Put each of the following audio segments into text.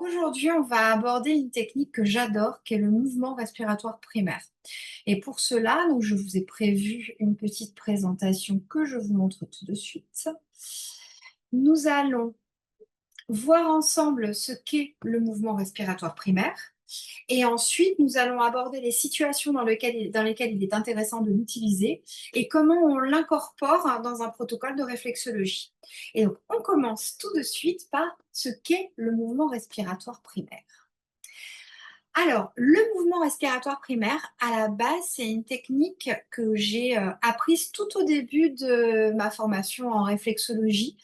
Aujourd'hui, on va aborder une technique que j'adore, qui est le mouvement respiratoire primaire. Et pour cela, donc, je vous ai prévu une petite présentation que je vous montre tout de suite. Nous allons voir ensemble ce qu'est le mouvement respiratoire primaire. Et ensuite, nous allons aborder les situations dans lesquelles il est intéressant de l'utiliser et comment on l'incorpore dans un protocole de réflexologie. Et donc, on commence tout de suite par ce qu'est le mouvement respiratoire primaire. Alors, le mouvement respiratoire primaire, à la base, c'est une technique que j'ai apprise tout au début de ma formation en réflexologie,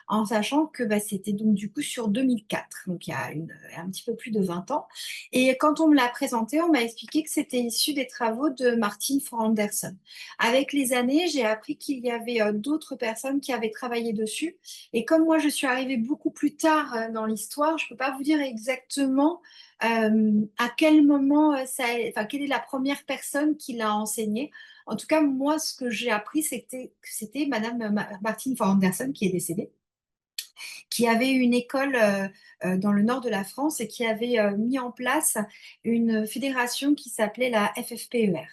en sachant que c'était donc du coup sur 2004, donc il y a un petit peu plus de 20 ans. Et quand on me l'a présenté, on m'a expliqué que c'était issu des travaux de Martin von Anderson. Avec les années, j'ai appris qu'il y avait d'autres personnes qui avaient travaillé dessus. Et comme moi, je suis arrivée beaucoup plus tard dans l'histoire, je ne peux pas vous dire exactement à quel moment quelle est la première personne qui l'a enseigné. En tout cas, moi, ce que j'ai appris, que c'était Madame Martine von Anderson, qui est décédée, qui avait une école dans le nord de la France et qui avait mis en place une fédération qui s'appelait la FFPER.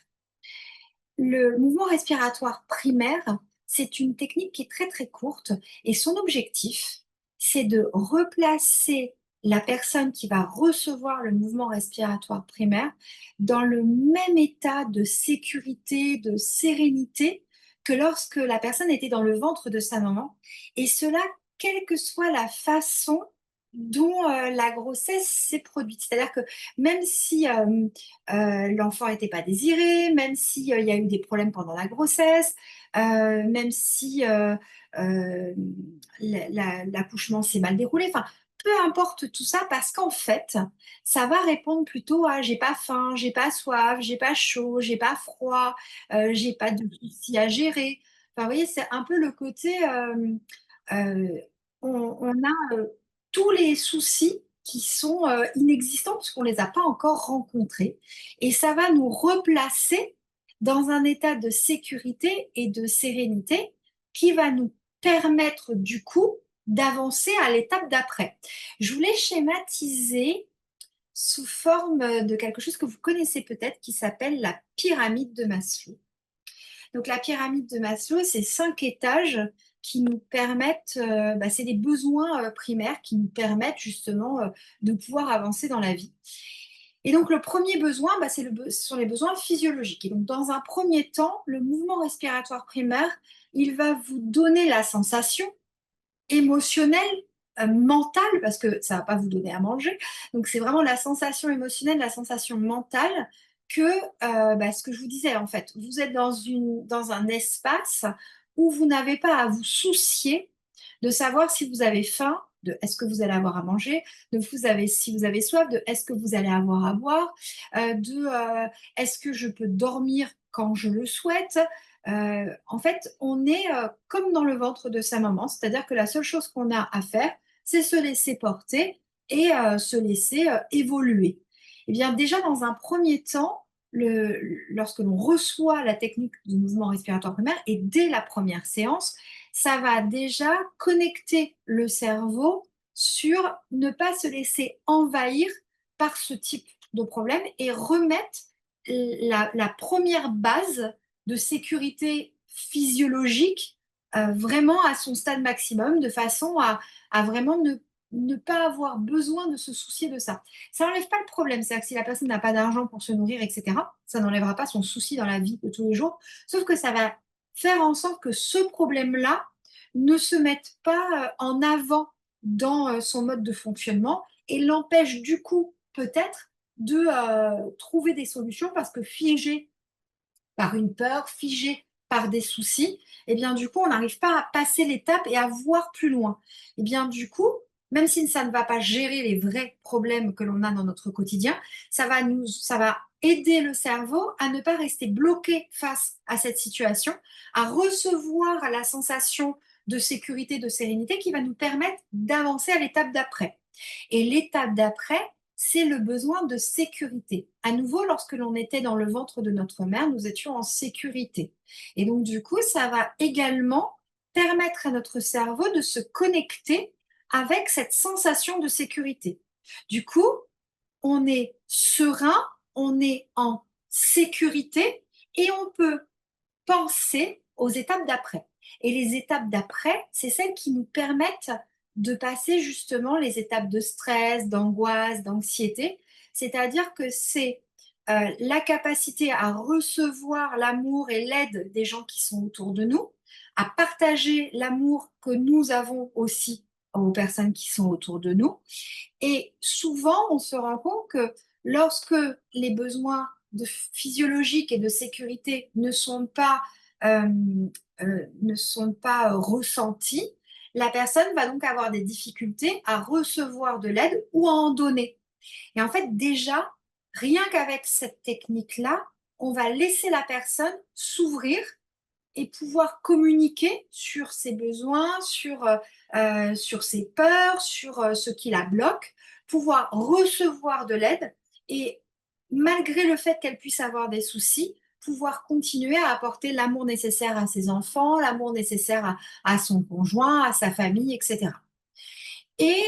Le mouvement respiratoire primaire, c'est une technique qui est très très courte et son objectif, c'est de replacer la personne qui va recevoir le mouvement respiratoire primaire dans le même état de sécurité, de sérénité que lorsque la personne était dans le ventre de sa maman. Et cela, quelle que soit la façon dont la grossesse s'est produite. C'est-à-dire que même si l'enfant n'était pas désiré, même s'il y a eu des problèmes pendant la grossesse, même si l'accouchement s'est mal déroulé, enfin, peu importe tout ça, parce qu'en fait, ça va répondre plutôt à j'ai pas faim, j'ai pas soif, j'ai pas chaud, j'ai pas froid, j'ai pas de soucis à gérer. Enfin, vous voyez, c'est un peu le côté, euh, on a tous les soucis qui sont inexistants parce qu'on ne les a pas encore rencontrés. Et ça va nous replacer dans un état de sécurité et de sérénité qui va nous permettre du coup d'avancer à l'étape d'après. Je voulais schématiser sous forme de quelque chose que vous connaissez peut-être qui s'appelle la pyramide de Maslow. Donc la pyramide de Maslow, c'est 5 étages qui nous permettent, c'est des besoins primaires qui nous permettent justement de pouvoir avancer dans la vie. Et donc le premier besoin, ce sont les besoins physiologiques. Et donc dans un premier temps, le mouvement respiratoire primaire, il va vous donner la sensation émotionnelle, mentale, parce que ça ne va pas vous donner à manger. Donc c'est vraiment la sensation émotionnelle, la sensation mentale que, ce que je vous disais en fait, vous êtes dans un espace où vous n'avez pas à vous soucier de savoir si vous avez faim, de est-ce que vous allez avoir à manger, si vous avez soif, de est-ce que vous allez avoir à boire, est-ce que je peux dormir quand je le souhaite. En fait, on est comme dans le ventre de sa maman, c'est-à-dire que la seule chose qu'on a à faire, c'est se laisser porter et se laisser évoluer. Eh bien, déjà, dans un premier temps, lorsque l'on reçoit la technique du mouvement respiratoire primaire, et dès la première séance, ça va déjà connecter le cerveau sur ne pas se laisser envahir par ce type de problème et remettre la première base de sécurité physiologique vraiment à son stade maximum, de façon à vraiment ne pas avoir besoin de se soucier de ça. Ça n'enlève pas le problème, c'est-à-dire que si la personne n'a pas d'argent pour se nourrir, etc., ça n'enlèvera pas son souci dans la vie de tous les jours, sauf que ça va faire en sorte que ce problème-là ne se mette pas en avant dans son mode de fonctionnement et l'empêche du coup peut-être de trouver des solutions parce que figé par une peur, figé par des soucis, et bien du coup, on n'arrive pas à passer l'étape et à voir plus loin. Et bien du coup, même si ça ne va pas gérer les vrais problèmes que l'on a dans notre quotidien, ça va aider le cerveau à ne pas rester bloqué face à cette situation, à recevoir la sensation de sécurité, de sérénité qui va nous permettre d'avancer à l'étape d'après. Et l'étape d'après, c'est le besoin de sécurité. À nouveau, lorsque l'on était dans le ventre de notre mère, nous étions en sécurité. Et donc, du coup, ça va également permettre à notre cerveau de se connecter avec cette sensation de sécurité. Du coup, on est serein, on est en sécurité et on peut penser aux étapes d'après. Et les étapes d'après, c'est celles qui nous permettent de passer justement les étapes de stress, d'angoisse, d'anxiété. C'est-à-dire que c'est la capacité à recevoir l'amour et l'aide des gens qui sont autour de nous, à partager l'amour que nous avons aussi aux personnes qui sont autour de nous. Et souvent, on se rend compte que lorsque les besoins physiologiques et de sécurité euh, ne sont pas ressentis, la personne va donc avoir des difficultés à recevoir de l'aide ou à en donner. Et en fait, déjà, rien qu'avec cette technique-là, on va laisser la personne s'ouvrir et pouvoir communiquer sur ses besoins, sur ses peurs, sur ce qui la bloque, pouvoir recevoir de l'aide et malgré le fait qu'elle puisse avoir des soucis, pouvoir continuer à apporter l'amour nécessaire à ses enfants, l'amour nécessaire à son conjoint, à sa famille, etc. Et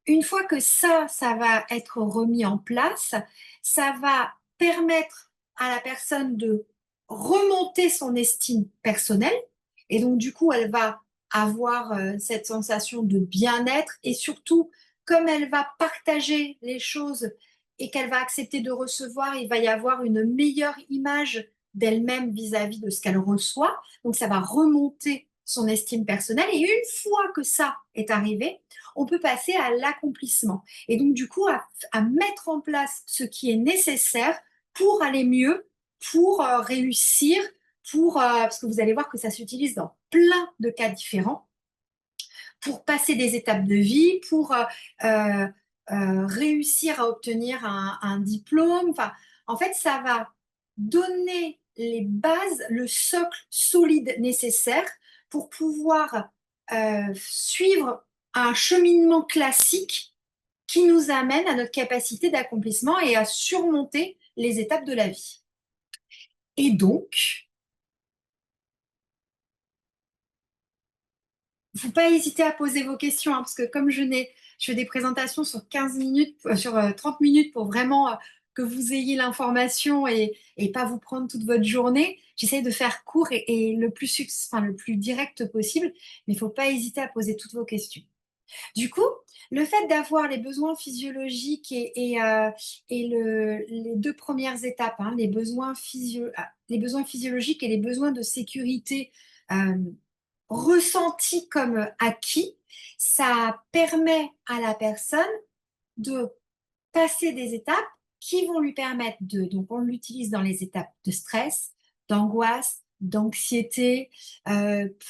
une fois que ça va être remis en place, ça va permettre à la personne de remonter son estime personnelle. Et donc, du coup, elle va avoir cette sensation de bien-être et surtout, comme elle va partager les choses et qu'elle va accepter de recevoir, il va y avoir une meilleure image d'elle-même vis-à-vis de ce qu'elle reçoit. Donc, ça va remonter son estime personnelle. Et une fois que ça est arrivé, on peut passer à l'accomplissement. Et donc, du coup, à mettre en place ce qui est nécessaire pour aller mieux, pour réussir, parce que vous allez voir que ça s'utilise dans plein de cas différents, pour passer des étapes de vie, pour euh, réussir à obtenir un diplôme. Enfin, en fait, ça va donner les bases, le socle solide nécessaire pour pouvoir suivre un cheminement classique qui nous amène à notre capacité d'accomplissement et à surmonter les étapes de la vie. Et donc, il ne faut pas hésiter à poser vos questions, hein, parce que comme je fais des présentations sur 15 minutes, sur 30 minutes pour vraiment que vous ayez l'information et pas vous prendre toute votre journée. J'essaie de faire court et le plus direct possible, mais il ne faut pas hésiter à poser toutes vos questions. Du coup, le fait d'avoir les besoins physiologiques et les deux premières étapes, hein, les besoins physiologiques et les besoins de sécurité euh, ressentis comme acquis, ça permet à la personne de passer des étapes qui vont lui permettre donc on l'utilise dans les étapes de stress, d'angoisse, d'anxiété,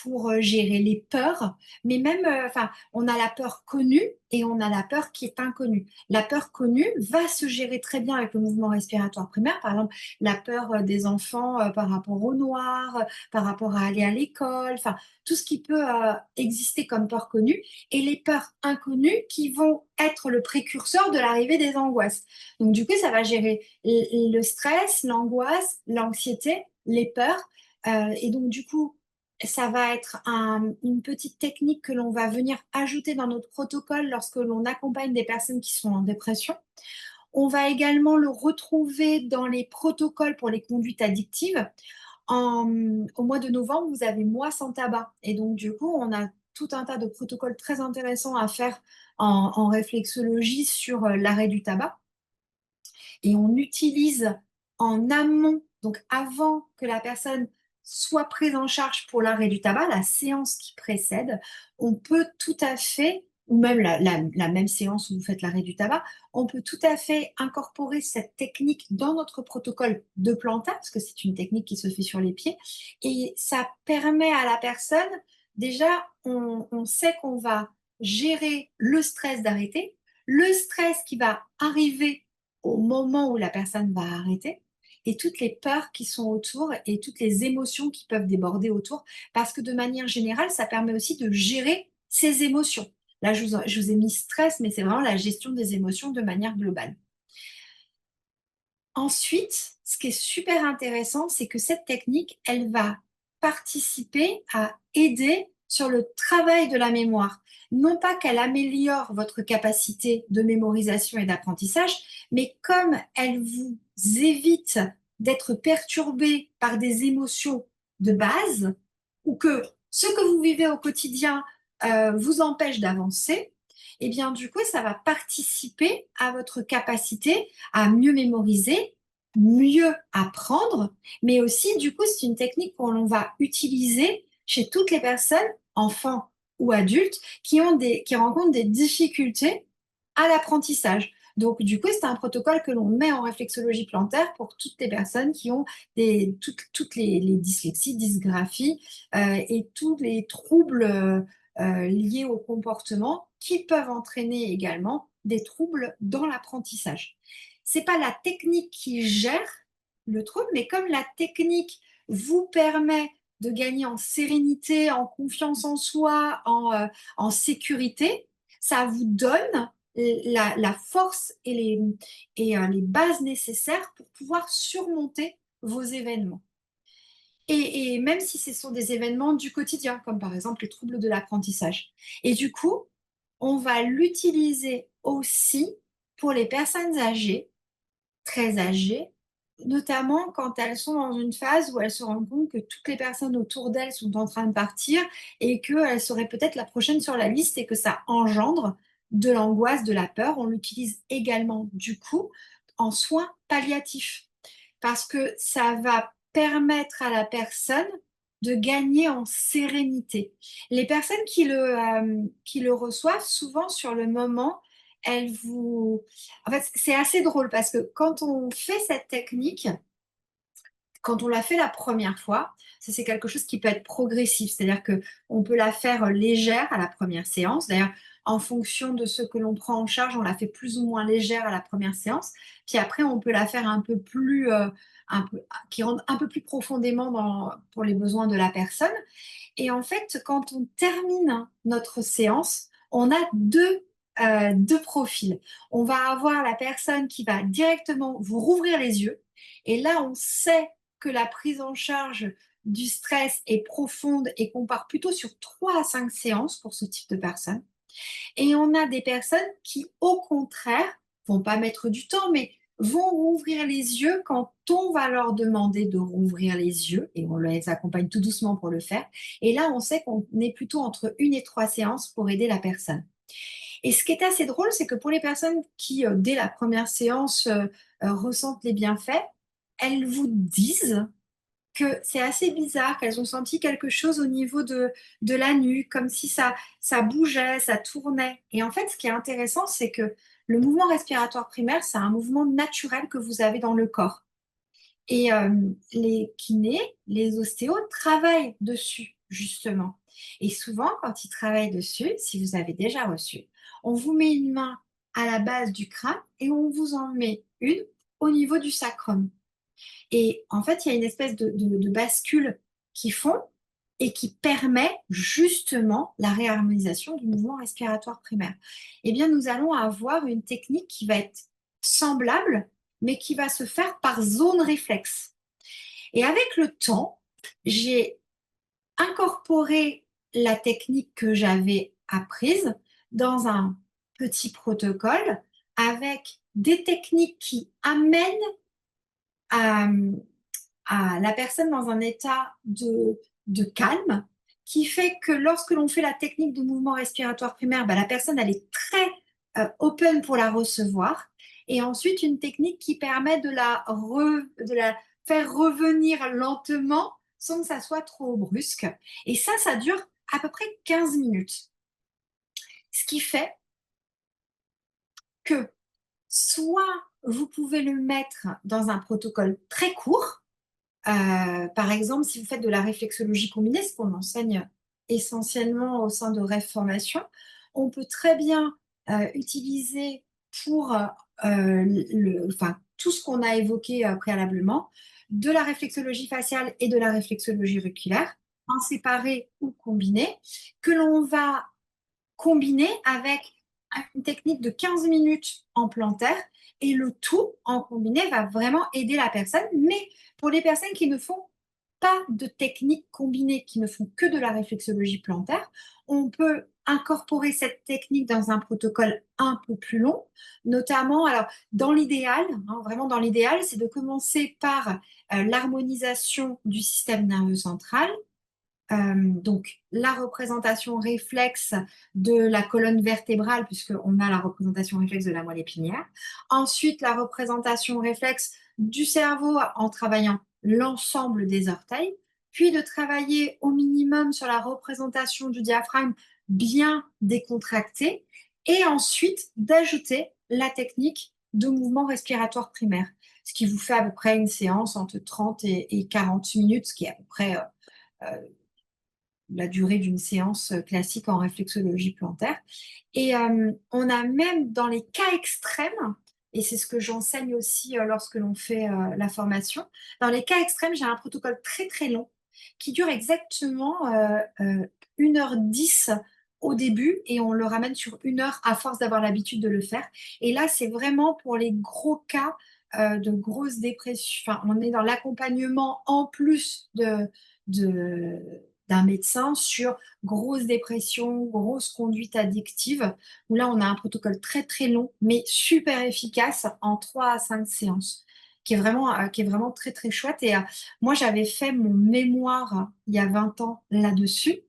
pour gérer les peurs, mais même, enfin, on a la peur connue et on a la peur qui est inconnue. La peur connue va se gérer très bien avec le mouvement respiratoire primaire, par exemple, la peur des enfants par rapport au noir, par rapport à aller à l'école, enfin, tout ce qui peut exister comme peur connue et les peurs inconnues qui vont être le précurseur de l'arrivée des angoisses. Donc, du coup, ça va gérer le stress, l'angoisse, l'anxiété, les peurs. Et donc, du coup, ça va être une petite technique que l'on va venir ajouter dans notre protocole lorsque l'on accompagne des personnes qui sont en dépression. On va également le retrouver dans les protocoles pour les conduites addictives. Au mois de novembre, vous avez Mois sans tabac. Et donc, du coup, on a tout un tas de protocoles très intéressants à faire en réflexologie sur l'arrêt du tabac. Et on utilise en amont, donc avant que la personne soit prise en charge pour l'arrêt du tabac, la séance qui précède, on peut tout à fait, ou même la même séance où vous faites l'arrêt du tabac, on peut tout à fait incorporer cette technique dans notre protocole de planta, parce que c'est une technique qui se fait sur les pieds, et ça permet à la personne, déjà, on sait qu'on va gérer le stress d'arrêter, le stress qui va arriver au moment où la personne va arrêter et toutes les peurs qui sont autour et toutes les émotions qui peuvent déborder autour, parce que de manière générale, ça permet aussi de gérer ses émotions. Là, je vous ai mis stress, mais c'est vraiment la gestion des émotions de manière globale. Ensuite, ce qui est super intéressant, c'est que cette technique, elle va participer à aider sur le travail de la mémoire. Non pas qu'elle améliore votre capacité de mémorisation et d'apprentissage, mais comme elle vous évite d'être perturbé par des émotions de base ou que ce que vous vivez au quotidien vous empêche d'avancer, et bien du coup, ça va participer à votre capacité à mieux mémoriser, mieux apprendre, mais aussi du coup, c'est une technique qu'on va utiliser chez toutes les personnes, enfants ou adultes, qui rencontrent des difficultés à l'apprentissage. Donc, du coup, c'est un protocole que l'on met en réflexologie plantaire pour toutes les personnes qui ont toutes les dyslexies, dysgraphies et tous les troubles liés au comportement qui peuvent entraîner également des troubles dans l'apprentissage. C'est pas la technique qui gère le trouble, mais comme la technique vous permet de gagner en sérénité, en confiance en soi, en sécurité, ça vous donne la force et les bases nécessaires pour pouvoir surmonter vos événements. Et même si ce sont des événements du quotidien, comme par exemple les troubles de l'apprentissage. Et du coup, on va l'utiliser aussi pour les personnes âgées, très âgées, notamment quand elles sont dans une phase où elles se rendent compte que toutes les personnes autour d'elles sont en train de partir et qu'elles seraient peut-être la prochaine sur la liste et que ça engendre de l'angoisse, de la peur. On l'utilise également du coup en soins palliatifs parce que ça va permettre à la personne de gagner en sérénité. Les personnes qui le reçoivent, souvent sur le moment, elles vous... En fait, c'est assez drôle parce que quand on fait cette technique, quand on l'a fait la première fois, ça c'est quelque chose qui peut être progressif, c'est-à-dire que on peut la faire légère à la première séance. D'ailleurs, en fonction de ce que l'on prend en charge, on la fait plus ou moins légère à la première séance. Puis après, on peut la faire un peu plus, qui rentre un peu plus profondément pour les besoins de la personne. Et en fait, quand on termine notre séance, on a deux profils. On va avoir la personne qui va directement vous rouvrir les yeux. Et là, on sait que la prise en charge du stress est profonde et qu'on part plutôt sur 3 à 5 séances pour ce type de personnes. Et on a des personnes qui, au contraire, vont pas mettre du temps, mais vont rouvrir les yeux quand on va leur demander de rouvrir les yeux et on les accompagne tout doucement pour le faire. Et là, on sait qu'on est plutôt entre 1 et 3 séances pour aider la personne. Et ce qui est assez drôle, c'est que pour les personnes qui, dès la première séance, ressentent les bienfaits, elles vous disent que c'est assez bizarre, qu'elles ont senti quelque chose au niveau de la nuque, comme si ça bougeait, ça tournait. Et en fait, ce qui est intéressant, c'est que le mouvement respiratoire primaire, c'est un mouvement naturel que vous avez dans le corps. Et les kinés, les ostéos travaillent dessus, justement. Et souvent, quand ils travaillent dessus, si vous avez déjà reçu, on vous met une main à la base du crâne et on vous en met une au niveau du sacrum. Et en fait, il y a une espèce de bascule qui font et qui permet justement la réharmonisation du mouvement respiratoire primaire. Eh bien, nous allons avoir une technique qui va être semblable, mais qui va se faire par zone réflexe. Et avec le temps, j'ai incorporé la technique que j'avais apprise dans un petit protocole avec des techniques qui amènent à, la personne dans un état de calme qui fait que lorsque l'on fait la technique de mouvement respiratoire primaire, bah, la personne elle est très open pour la recevoir. Et ensuite, une technique qui permet de la faire revenir lentement sans que ça soit trop brusque. Et ça dure à peu près 15 minutes. Ce qui fait que soit vous pouvez le mettre dans un protocole très court. Par exemple, si vous faites de la réflexologie combinée, ce qu'on enseigne essentiellement au sein de Rêve Formation, on peut très bien utiliser pour enfin, tout ce qu'on a évoqué préalablement, de la réflexologie faciale et de la réflexologie auriculaire, en séparé ou combiné, que l'on va combiner avec une technique de 15 minutes en plantaire et le tout en combiné va vraiment aider la personne. Mais pour les personnes qui ne font pas de techniques combinées qui ne font que de la réflexologie plantaire, on peut incorporer cette technique dans un protocole un peu plus long, notamment, alors dans l'idéal, hein, vraiment dans l'idéal, c'est de commencer par l'harmonisation du système nerveux central, donc la représentation réflexe de la colonne vertébrale, puisqu'on a la représentation réflexe de la moelle épinière. Ensuite, la représentation réflexe du cerveau en travaillant l'ensemble des orteils, puis de travailler au minimum sur la représentation du diaphragme bien décontracté, et ensuite d'ajouter la technique de mouvement respiratoire primaire, ce qui vous fait à peu près une séance entre 30 et 40 minutes, ce qui est à peu près euh, la durée d'une séance classique en réflexologie plantaire. Et on a même dans les cas extrêmes, et c'est ce que j'enseigne aussi lorsque l'on fait la formation, dans les cas extrêmes, j'ai un protocole très très long qui dure exactement 1h10 au début et on le ramène sur 1 heure à force d'avoir l'habitude de le faire. Et là, c'est vraiment pour les gros cas de grosses dépressions. Enfin, on est dans l'accompagnement en plus de, d'un médecin sur grosse dépression, grosse conduite addictive, où là, on a un protocole très, très long, mais super efficace en 3 à 5 séances, qui est vraiment très, très chouette. Et moi, j'avais fait mon mémoire il y a 20 ans là-dessus.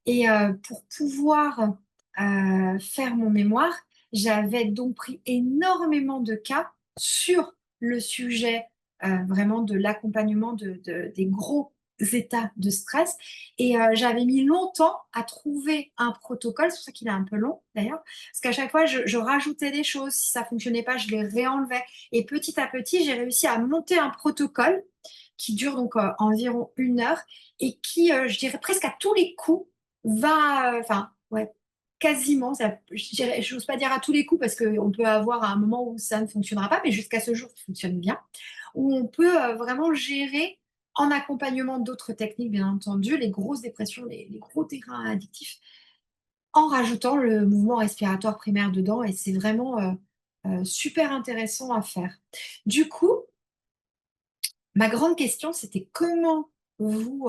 Et pour pouvoir faire mon mémoire, j'avais donc pris énormément de cas sur le sujet vraiment de l'accompagnement des gros états de stress. Et j'avais mis longtemps à trouver un protocole, c'est pour ça qu'il est un peu long d'ailleurs, parce qu'à chaque fois, je rajoutais des choses, si ça fonctionnait pas, je les réenlevais. Et petit à petit, j'ai réussi à monter un protocole qui dure donc environ 1 heure et qui, je dirais presque à tous les coups, enfin, ouais, quasiment, ça, je n'ose pas dire à tous les coups parce qu'on peut avoir un moment où ça ne fonctionnera pas, mais jusqu'à ce jour, ça fonctionne bien, où on peut vraiment gérer en accompagnement d'autres techniques, bien entendu, les grosses dépressions, les gros terrains addictifs, en rajoutant le mouvement respiratoire primaire dedans, et c'est vraiment super intéressant à faire. Du coup, ma grande question, c'était comment vous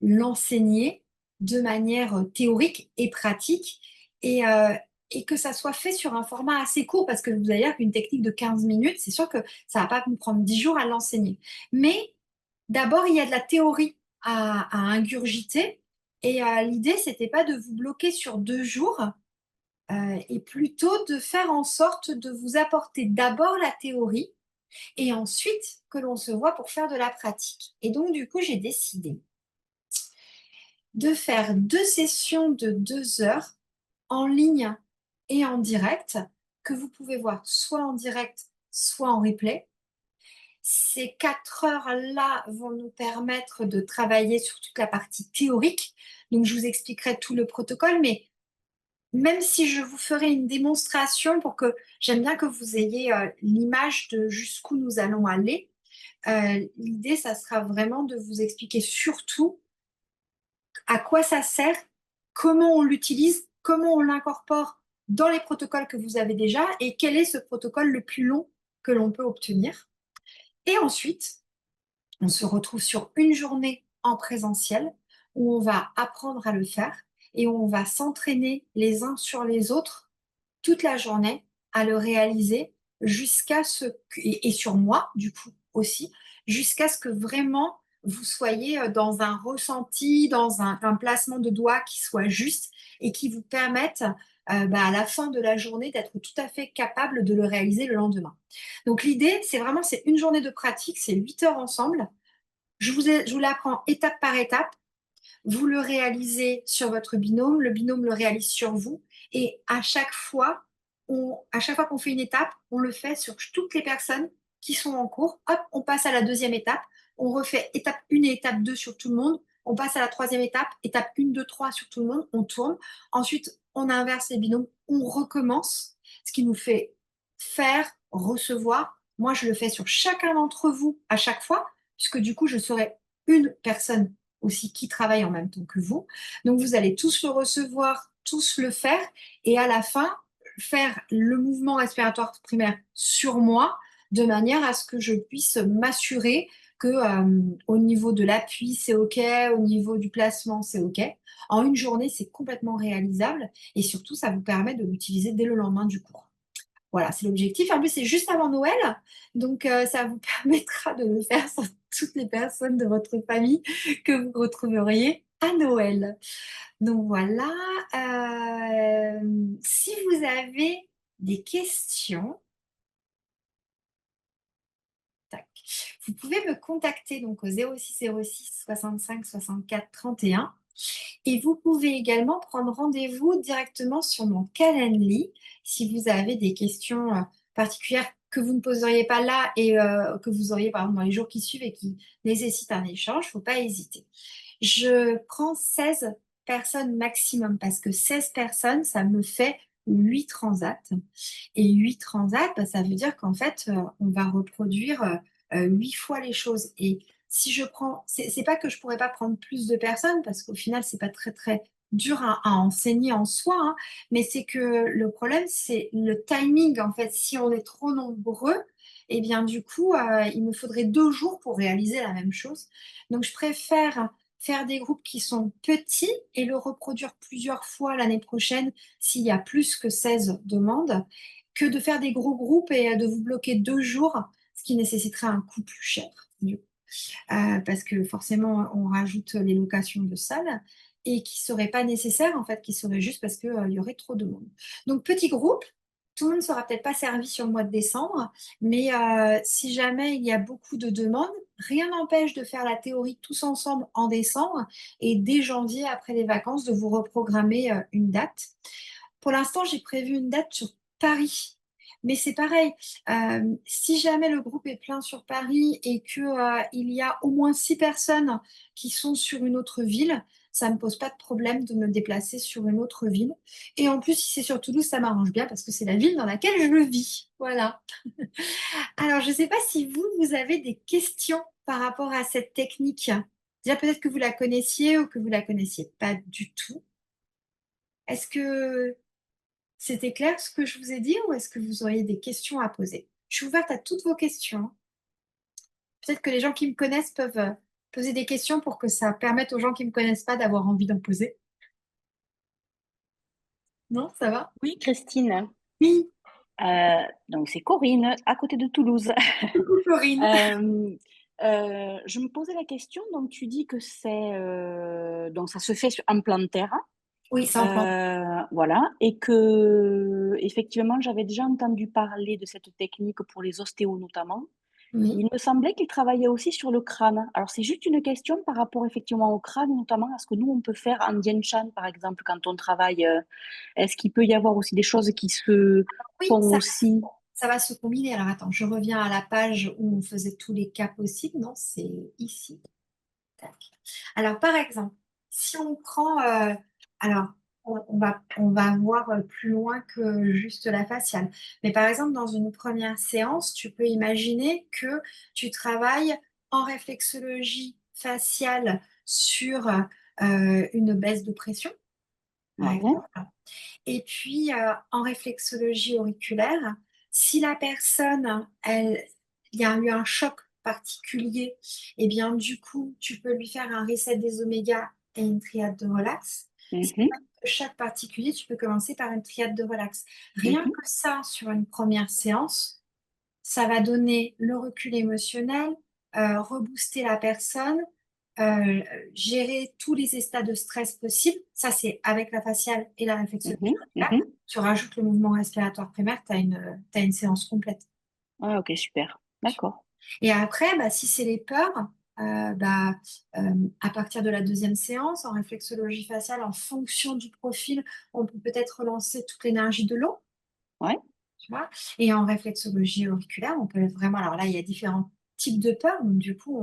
l'enseignez de manière théorique et pratique et, euh, et que ça soit fait sur un format assez court parce que vous allez dire qu'une technique de 15 minutes, c'est sûr que ça va pas nous prendre 10 jours à l'enseigner. Mais d'abord, il y a de la théorie à ingurgiter et l'idée, c'était pas de vous bloquer sur 2 jours et plutôt de faire en sorte de vous apporter d'abord la théorie et ensuite que l'on se voit pour faire de la pratique. Et donc, du coup, j'ai décidé de faire 2 sessions de 2 heures en ligne et en direct, que vous pouvez voir soit en direct, soit en replay. Ces 4 heures-là vont nous permettre de travailler sur toute la partie théorique. Donc, je vous expliquerai tout le protocole, mais même si je vous ferai une démonstration pour que j'aime bien que vous ayez l'image de jusqu'où nous allons aller, l'idée, ça sera vraiment de vous expliquer surtout à quoi ça sert, comment on l'utilise, comment on l'incorpore dans les protocoles que vous avez déjà et quel est ce protocole le plus long que l'on peut obtenir. Et ensuite, on se retrouve sur une journée en présentiel où on va apprendre à le faire et où on va s'entraîner les uns sur les autres toute la journée à le réaliser jusqu'à ce que, et sur moi du coup aussi, jusqu'à ce que vraiment vous soyez dans un ressenti, dans un placement de doigts qui soit juste et qui vous permette à la fin de la journée d'être tout à fait capable de le réaliser le lendemain. Donc l'idée, c'est vraiment, c'est une journée de pratique, c'est 8 heures ensemble. Je vous l'apprends étape par étape. Vous le réalisez sur votre binôme, le binôme le réalise sur vous. Et à chaque fois qu'on fait une étape, on le fait sur toutes les personnes qui sont en cours. Hop, on passe à la deuxième étape. On refait étape 1 et étape 2 sur tout le monde. On passe à la troisième étape, étape 1, 2, 3 sur tout le monde. On tourne. Ensuite, on inverse les binômes. On recommence, ce qui nous fait faire, recevoir. Moi, je le fais sur chacun d'entre vous à chaque fois, puisque du coup, je serai une personne aussi qui travaillent en même temps que vous. Donc, vous allez tous le recevoir, tous le faire, et à la fin, faire le mouvement respiratoire primaire sur moi, de manière à ce que je puisse m'assurer que au niveau de l'appui, c'est OK, au niveau du placement, c'est OK. En une journée, c'est complètement réalisable et surtout, ça vous permet de l'utiliser dès le lendemain du cours. Voilà, c'est l'objectif. En plus, c'est juste avant Noël, donc ça vous permettra de le faire sur toutes les personnes de votre famille que vous retrouveriez à Noël. Donc voilà, si vous avez des questions, tac, vous pouvez me contacter donc au 06 06 65 64 31 et vous pouvez également prendre rendez-vous directement sur mon Calendly si vous avez des questions particulières que vous ne poseriez pas là et que vous auriez par exemple dans les jours qui suivent et qui nécessitent un échange, il ne faut pas hésiter. Je prends 16 personnes maximum parce que 16 personnes, ça me fait 8 transats. Et 8 transats, bah, ça veut dire qu'en fait, on va reproduire 8 fois les choses. Et si je prends, c'est pas que je pourrais pas prendre plus de personnes parce qu'au final, c'est pas très très dur à enseigner en soi, hein, mais c'est que le problème, c'est le timing. En fait, si on est trop nombreux, et bien du coup, il me faudrait 2 jours pour réaliser la même chose. Donc, je préfère faire des groupes qui sont petits et le reproduire plusieurs fois l'année prochaine s'il y a plus que 16 demandes, que de faire des gros groupes et de vous bloquer 2 jours, ce qui nécessiterait un coût plus cher, du coup. Parce que forcément, on rajoute les locations de salles et qui ne seraient pas nécessaires, en fait, qui seraient juste parce qu'il y aurait trop de monde. Donc, petit groupe, tout le monde ne sera peut-être pas servi sur le mois de décembre, mais si jamais il y a beaucoup de demandes, rien n'empêche de faire la théorie tous ensemble en décembre et dès janvier, après les vacances, de vous reprogrammer une date. Pour l'instant, j'ai prévu une date sur Paris. Mais c'est pareil, si jamais le groupe est plein sur Paris et qu'il y a au moins 6 personnes qui sont sur une autre ville, ça ne me pose pas de problème de me déplacer sur une autre ville. Et en plus, si c'est sur Toulouse, ça m'arrange bien parce que c'est la ville dans laquelle je vis. Voilà. Alors, je ne sais pas si vous avez des questions par rapport à cette technique. Déjà, peut-être que vous la connaissiez ou que vous la connaissiez pas du tout. Est-ce que c'était clair ce que je vous ai dit ou est-ce que vous auriez des questions à poser? Je suis ouverte à toutes vos questions. Peut-être que les gens qui me connaissent peuvent poser des questions pour que ça permette aux gens qui ne me connaissent pas d'avoir envie d'en poser. Non, ça va? Oui, Christine. Oui, Donc c'est Corinne, à côté de Toulouse. coucou Corinne. Euh, je me posais la question, donc tu dis que donc ça se fait sur un plan de terre, Oui, ça en plante. voilà, et que effectivement j'avais déjà entendu parler de cette technique pour les ostéos notamment. Oui. Il me semblait qu'il travaillait aussi sur le crâne. Alors c'est juste une question par rapport effectivement au crâne, notamment à ce que nous on peut faire en Dien Shan par exemple quand on travaille. Est-ce qu'il peut y avoir aussi des choses qui se Oui, font aussi? ça va se combiner. Alors attends, je reviens à la page où on faisait tous les cas possibles. Non, c'est ici. Tac. Alors, par exemple, si on prend, alors, on va voir plus loin que juste la faciale. Mais par exemple, dans une première séance, tu peux imaginer que tu travailles en réflexologie faciale sur une baisse de pression, par Ouais. exemple. Et puis, en réflexologie auriculaire, si la personne, il y a eu un choc particulier, et bien du coup, tu peux lui faire un reset des omégas et une triade de relax. Si Mhm, chaque particulier, tu peux commencer par une triade de relax. Rien mhm, que ça, sur une première séance, ça va donner le recul émotionnel, rebooster la personne, euh, gérer tous les états de stress possibles. Ça, c'est avec la faciale et la réflexologie. mhm, mhm. Tu rajoutes le mouvement respiratoire primaire, t'as une séance complète. Ah, ok, super. D'accord. Et après, bah, si c'est les peurs, bah, à partir de la deuxième séance, en réflexologie faciale, en fonction du profil, on peut peut-être relancer toute l'énergie de l'eau. Ouais. Tu vois. Et en réflexologie auriculaire, on peut vraiment. Alors là, il y a différents types de peurs. Donc, du coup,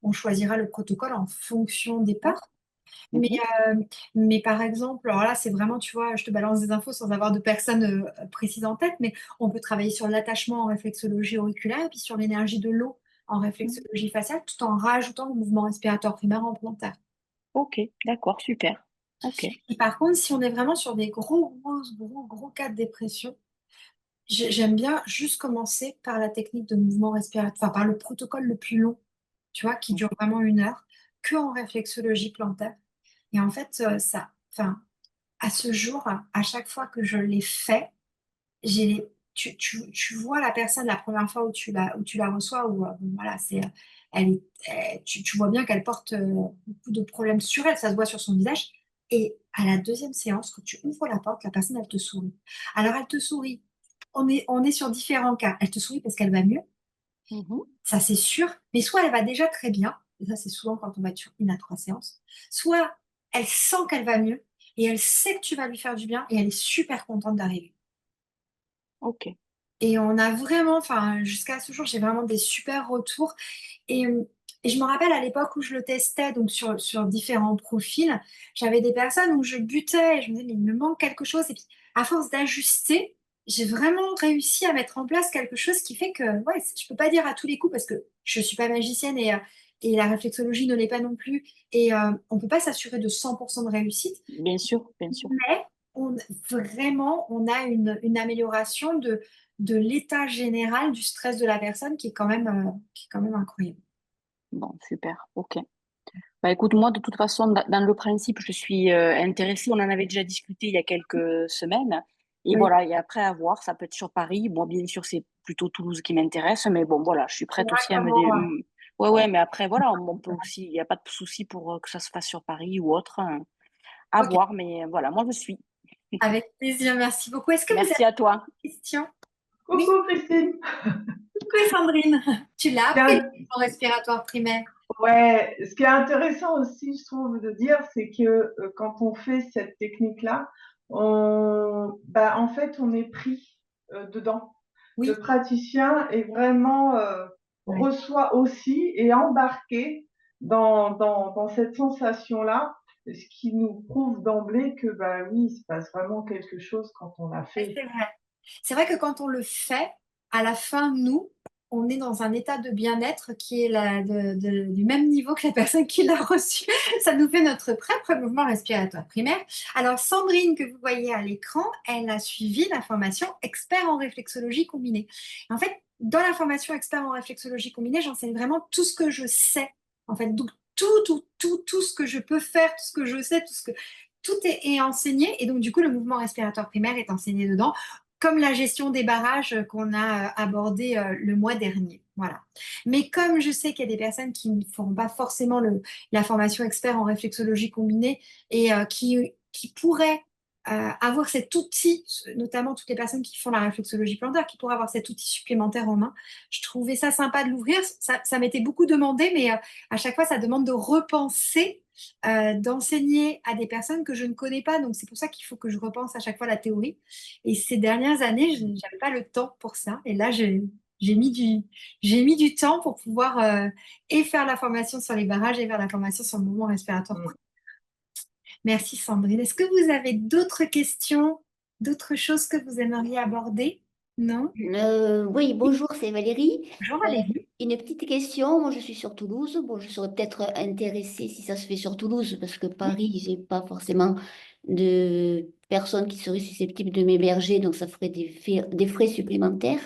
on choisira le protocole en fonction des Ouais. peurs. Mais, Mhm. euh, mais par exemple, alors là, c'est vraiment, tu vois, je te balance des infos sans avoir de personnes précises en tête, mais on peut travailler sur l'attachement en réflexologie auriculaire et puis sur l'énergie de l'eau en Mhm. réflexologie faciale, tout en rajoutant le mouvement respiratoire primaire en plantaire. Ok, d'accord, super. Ok. Et par contre, si on est vraiment sur des gros cas de dépression, j'aime bien juste commencer par la technique de mouvement respiratoire, enfin par le protocole le plus long. tu vois, qui dure vraiment 1 heure, que en réflexologie plantaire. Et en fait, enfin, à ce jour, à chaque fois que je l'ai fait, tu vois la personne la première fois où tu la reçois, où bon, voilà, tu vois bien qu'elle porte beaucoup de problèmes sur elle, ça se voit sur son visage. Et à la deuxième séance, quand tu ouvres la porte, la personne, elle te sourit. Alors, elle te sourit. On est sur différents cas. Elle te sourit parce qu'elle va mieux, Mhm. ça c'est sûr, mais soit elle va déjà très bien, et ça c'est souvent quand on va être sur 1 à 3 séances, soit elle sent qu'elle va mieux et elle sait que tu vas lui faire du bien et elle est super contente d'arriver. Ok. Et on a vraiment, enfin, jusqu'à ce jour, j'ai vraiment des super retours. Et, euh, et je me rappelle à l'époque où je le testais, donc sur différents profils, j'avais des personnes où je butais et je me disais, mais il me manque quelque chose. Et puis, à force d'ajuster, j'ai vraiment réussi à mettre en place quelque chose qui fait que, ouais, je peux pas dire à tous les coups parce que je suis pas magicienne et la réflexologie ne l'est pas non plus. Et on peut pas s'assurer de 100% de réussite, Bien sûr, bien sûr. mais on, vraiment, on a une amélioration de l'état général du stress de la personne qui est quand même incroyable. Bon, super. Ok. Bah, écoute, moi, de toute façon, dans le principe, je suis intéressée. On en avait déjà discuté il y a quelques semaines. Et Oui, voilà, et après, à voir, ça peut être sur Paris. Bon, bien sûr, c'est plutôt Toulouse qui m'intéresse. Mais bon, voilà, je suis c'est prête vrai aussi à qu'à me voir. Ouais, ouais, mais après, voilà, on peut aussi, il n'y a pas de souci pour que ça se fasse sur Paris ou autre, hein. À Ok, voir, mais voilà, moi, je suis. avec plaisir, merci beaucoup. Est-ce que vous avez Merci à toi. des questions? Oui, Coucou Christine. coucou Sandrine. Tu l'as Ce qui appris, le est, mouvement respiratoire primaire. ouais, ce qui est intéressant aussi, je trouve, de dire, c'est que quand on fait cette technique-là, en fait, on est pris dedans. Le Oui, praticien est vraiment ouais. reçoit aussi et embarqué dans cette sensation-là, ce qui nous prouve d'emblée que bah oui, il se passe vraiment quelque chose quand on l'a Ouais, fait. c'est vrai. C'est vrai que quand on le fait, à la fin, nous, on est dans un état de bien-être qui est du même niveau que la personne qui l'a reçu. Ça nous fait notre propre mouvement respiratoire primaire. Alors, Sandrine, que vous voyez à l'écran, elle a suivi la formation expert en réflexologie combinée. En fait, dans la formation expert en réflexologie combinée, j'enseigne vraiment tout ce que je sais. En fait, donc tout ce que je peux faire, tout ce que je sais, tout est enseigné. Et donc, du coup, le mouvement respiratoire primaire est enseigné dedans comme la gestion des barrages qu'on a abordé le mois dernier. Voilà. Mais comme je sais qu'il y a des personnes qui ne feront pas forcément la formation expert en réflexologie combinée et qui pourraient avoir cet outil, notamment toutes les personnes qui font la réflexologie plantaire, qui pourraient avoir cet outil supplémentaire en main, je trouvais ça sympa de l'ouvrir. Ça m'était beaucoup demandé, mais à chaque fois, ça demande de repenser d'enseigner à des personnes que je ne connais pas. Donc, c'est pour ça qu'il faut que je repense à chaque fois la théorie. Et ces dernières années, je n'avais pas le temps pour ça. Et là, j'ai mis j'ai mis du temps pour pouvoir et faire la formation sur les barrages et faire la formation sur le mouvement respiratoire. Mm. Merci Sandrine. Est-ce que vous avez d'autres questions, d'autres choses que vous aimeriez aborder? Non? Oui, bonjour, c'est Valérie. Bonjour Euh, Valérie. une petite question. Moi, je suis sur Toulouse. Bon, je serais peut-être intéressée si ça se fait sur Toulouse, parce que Oui. Paris, j'ai pas forcément de personnes qui seraient susceptibles de m'héberger, donc ça ferait des frais supplémentaires.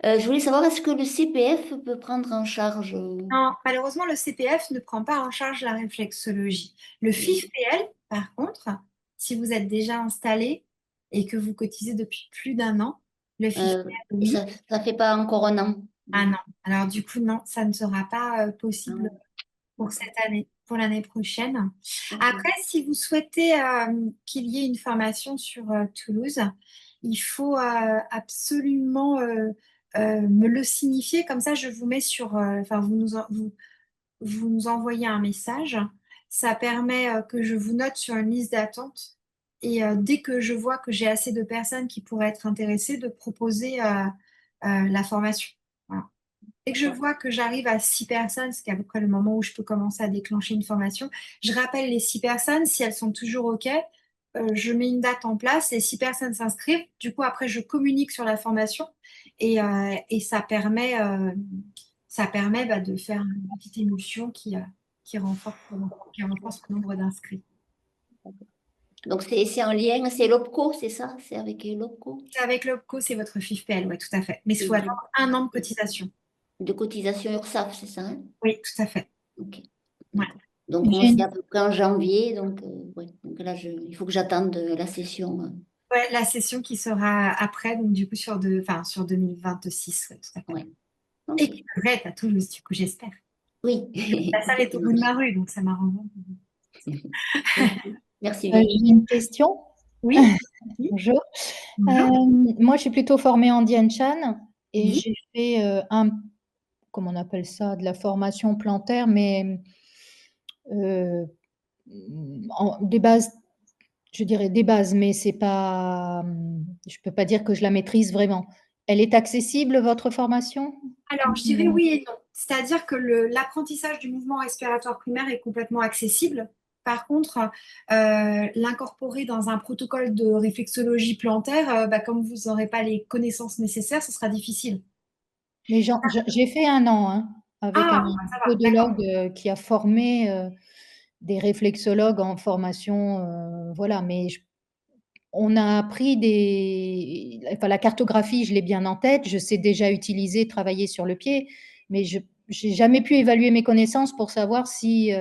Je voulais savoir, est-ce que le CPF peut prendre en charge Non, malheureusement, le CPF ne prend pas en charge la réflexologie. Le FIFPL, par contre, si vous êtes déjà installé et que vous cotisez depuis plus d'1 an, le FIFPL, et oui. ça fait pas encore un an. Ah non. Alors du coup, non, ça ne sera pas possible Ah, pour cette année, pour l'année prochaine. ok. Après, si vous souhaitez qu'il y ait une formation sur Toulouse, il faut absolument me le signifier. Comme ça, je vous mets sur, enfin, vous nous envoyez un message. Ça permet que je vous note sur une liste d'attente. Et dès que je vois que j'ai assez de personnes qui pourraient être intéressées, de proposer la formation. Voilà. Dès que je D'accord. vois que j'arrive à 6 personnes, c'est à peu près le moment où je peux commencer à déclencher une formation, je rappelle les 6 personnes. Si elles sont toujours OK, je mets une date en place. Les 6 personnes s'inscrivent. Du coup, après, je communique sur la formation et ça permet de faire une petite émulsion qui renforce, qui renforce le nombre d'inscrits. Donc, c'est en lien, c'est l'OPCO, c'est ça? C'est avec l'OPCO? C'est avec l'OPCO, c'est votre FIFPL, oui, tout à fait. Mais il faut Ok. attendre 1 an de cotisation. de cotisation URSSAF, c'est ça, hein? Oui, tout à fait. Ok, Ouais. d'accord. Donc, J'ai c'est une- à peu près en janvier. Donc, ouais. Donc là, il faut que j'attende la session. Ouais, la session qui sera après, donc du coup sur 2026, ouais, tout à fait. Ouais. Et Ok. qui devrait être à Toulouse, du coup, j'espère. Oui. La salle est au bout de ma rue, donc ça m'arrange. Merci bien. j'ai une question. Oui, oui, Bonjour. bonjour. Moi, je suis plutôt formée en Dian Shan et Oui. j'ai fait comment on appelle ça, de la formation plantaire, mais euh, des bases, je dirais des bases, mais c'est pas, je peux pas dire que je la maîtrise vraiment. Elle est accessible, votre formation? Alors, je dirais oui et non. C'est-à-dire que l'apprentissage du mouvement respiratoire primaire est complètement accessible. Par contre, l'incorporer dans un protocole de réflexologie plantaire, comme vous n'aurez pas les connaissances nécessaires, ce sera difficile. Mais j'ai fait un an hein, avec un Ah, ça va, d'accord. podologue qui a formé des réflexologues en formation, voilà. Mais on a appris enfin, la cartographie, je l'ai bien en tête. Je sais déjà utiliser, travailler sur le pied, mais je n'ai jamais pu évaluer mes connaissances pour savoir si.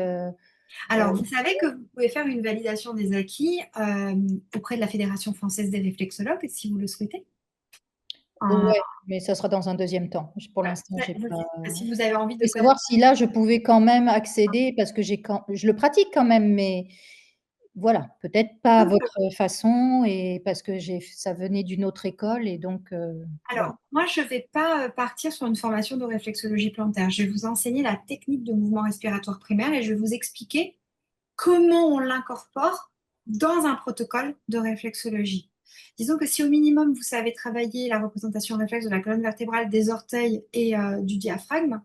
Alors, vous savez que vous pouvez faire une validation des acquis auprès de la Fédération française des réflexologues, si vous le souhaitez. Ouais, mais ça sera dans un deuxième temps. Pour l'instant, j'ai pas. Si vous avez envie Je de voulais connaître. savoir si là, je pouvais quand même accéder parce que je le pratique quand même, mais voilà, peut-être pas à votre façon et parce que ça venait d'une autre école et donc voilà. Alors, moi, je ne vais pas partir sur une formation de réflexologie plantaire. Je vais vous enseigner la technique de mouvement respiratoire primaire et je vais vous expliquer comment on l'incorpore dans un protocole de réflexologie. Disons que si au minimum vous savez travailler la représentation réflexe de la colonne vertébrale, des orteils et du diaphragme,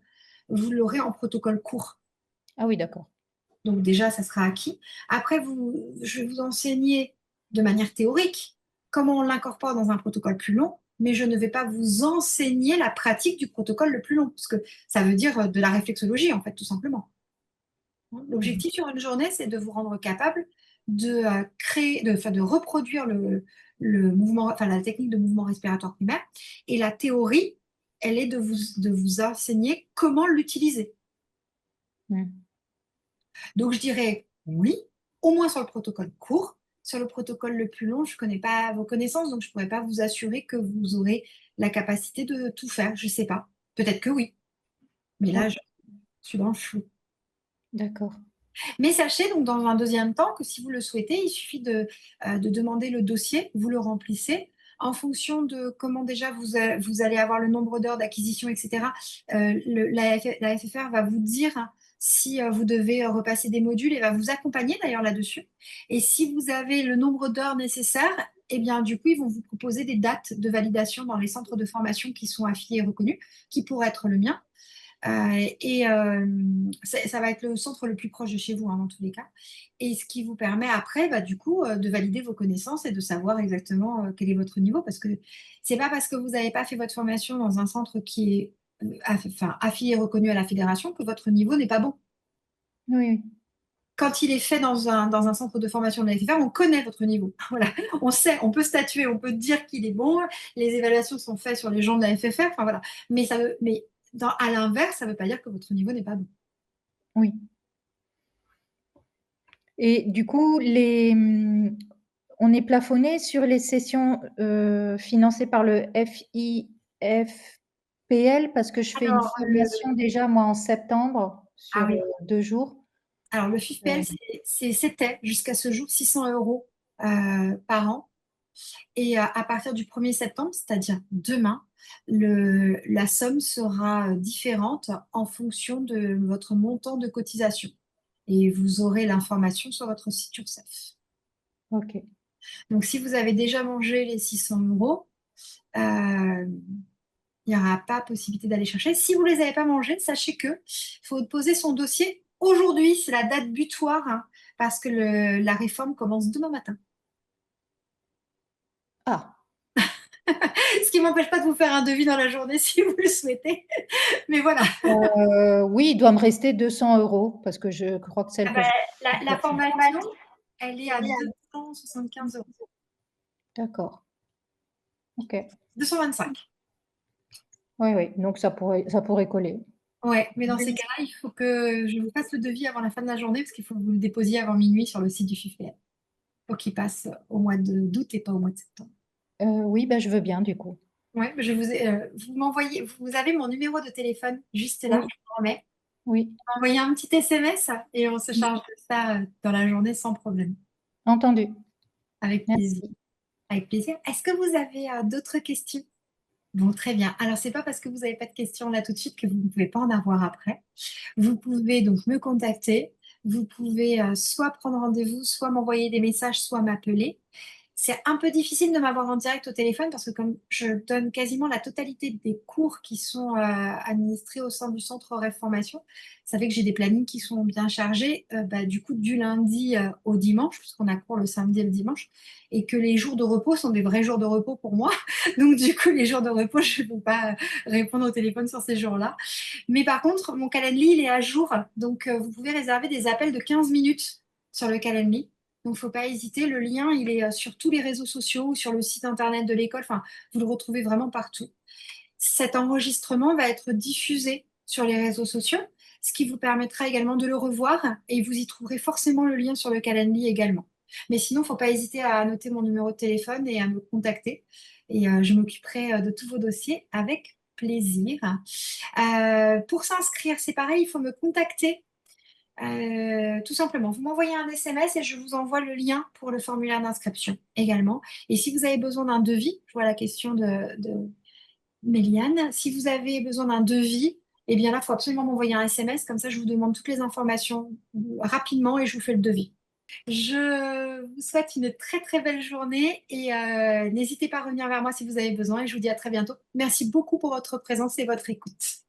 vous l'aurez en protocole court. Ah oui, d'accord. Donc déjà, ça sera acquis. Après, je vais vous enseigner de manière théorique comment on l'incorpore dans un protocole plus long, mais je ne vais pas vous enseigner la pratique du protocole le plus long, parce que ça veut dire de la réflexologie, en fait, tout simplement. L'objectif sur une journée, c'est de vous rendre capable de créer, de reproduire le mouvement, enfin la technique de mouvement respiratoire primaire. Et la théorie, elle est de vous enseigner comment l'utiliser. Mm. Donc je dirais oui, au moins sur le protocole court. Sur le protocole le plus long, je ne connais pas vos connaissances, donc je ne pourrais pas vous assurer que vous aurez la capacité de tout faire. Je ne sais pas. Peut-être que oui. Mais là, je suis dans le flou. D'accord. Mais sachez donc dans un deuxième temps que si vous le souhaitez, il suffit de demander le dossier, vous le remplissez. En fonction de comment déjà vous allez avoir le nombre d'heures d'acquisition, etc., la FFR va vous dire si vous devez repasser des modules et va vous accompagner d'ailleurs là-dessus. Et si vous avez le nombre d'heures nécessaires, eh bien, du coup, ils vont vous proposer des dates de validation dans les centres de formation qui sont affiliés et reconnus, qui pourraient être le mien. Ça va être le centre le plus proche de chez vous, hein, dans tous les cas. Et ce qui vous permet après, du coup, de valider vos connaissances et de savoir exactement quel est votre niveau. Parce que c'est pas parce que vous n'avez pas fait votre formation dans un centre qui est affilié et reconnu à la fédération que votre niveau n'est pas bon. Oui. Quand il est fait dans un centre de formation de la FFR, on connaît votre niveau. Voilà. On sait, on peut statuer, on peut dire qu'il est bon. Les évaluations sont faites sur les gens de la FFR. Enfin, voilà. Mais à l'inverse, ça ne veut pas dire que votre niveau n'est pas bon. Oui. Et du coup, on est plafonné sur les sessions financées par le FIFPL parce que je fais une Alors, formation déjà, moi, en septembre Ah sur oui. 2 jours. Alors, le FIFPL, c'était jusqu'à ce jour 600 euros par an. Et à partir du 1er septembre, c'est-à-dire demain, la somme sera différente en fonction de votre montant de cotisation. Et vous aurez l'information sur votre site URSSAF. OK. Donc, si vous avez déjà mangé les 600 euros, il n'y aura pas possibilité d'aller chercher. Si vous ne les avez pas mangés, sachez qu'il faut poser son dossier aujourd'hui. C'est la date butoir, hein, parce que la réforme commence demain matin. Ah, Ce qui ne m'empêche pas de vous faire un devis dans la journée si vous le souhaitez. Mais voilà. oui, il doit me rester 200 euros parce que je crois que celle que La formation, elle est à 275 euros. D'accord. OK. 225. Oui, oui, donc ça pourrait coller. Ouais, mais dans ces Oui. cas-là, il faut que je vous fasse le devis avant la fin de la journée parce qu'il faut que vous le déposiez avant minuit sur le site du FIFEA pour qu'il passe au mois d'août et pas au mois de septembre. Oui, bah, je veux bien du coup. Ouais, vous m'envoyez, vous avez mon numéro de téléphone juste là, Oui, je vous le remets. oui. Vous m'envoyez un petit SMS et on se Mmh. charge de ça dans la journée sans problème. Entendu. Avec plaisir. Merci. Avec plaisir. Est-ce que vous avez d'autres questions? Bon, très bien. Alors, c'est pas parce que vous n'avez pas de questions là tout de suite que vous ne pouvez pas en avoir après. Vous pouvez donc me contacter. Vous pouvez soit prendre rendez-vous, soit m'envoyer des messages, soit m'appeler. C'est un peu difficile de m'avoir en direct au téléphone parce que comme je donne quasiment la totalité des cours qui sont administrés au sein du centre Rêve Formation, ça fait que j'ai des plannings qui sont bien chargés, du coup du lundi au dimanche, puisqu'on a cours le samedi et le dimanche, et que les jours de repos sont des vrais jours de repos pour moi. Donc du coup, les jours de repos, je ne peux pas répondre au téléphone sur ces jours-là. Mais par contre, mon Calendly, il est à jour. Donc, vous pouvez réserver des appels de 15 minutes sur le Calendly. Donc, il ne faut pas hésiter. Le lien, il est sur tous les réseaux sociaux, sur le site internet de l'école. Enfin, vous le retrouvez vraiment partout. Cet enregistrement va être diffusé sur les réseaux sociaux, ce qui vous permettra également de le revoir et vous y trouverez forcément le lien sur le Calendly également. Mais sinon, il ne faut pas hésiter à noter mon numéro de téléphone et à me contacter. Et je m'occuperai de tous vos dossiers avec plaisir. Pour s'inscrire, c'est pareil, il faut me contacter. Tout simplement, vous m'envoyez un SMS et je vous envoie le lien pour le formulaire d'inscription également. Et si vous avez besoin d'un devis, je vois la question de Méliane, si vous avez besoin d'un devis, eh bien là, il faut absolument m'envoyer un SMS, comme ça je vous demande toutes les informations rapidement et je vous fais le devis. Je vous souhaite une très très belle journée et n'hésitez pas à revenir vers moi si vous avez besoin et je vous dis à très bientôt. Merci beaucoup pour votre présence et votre écoute.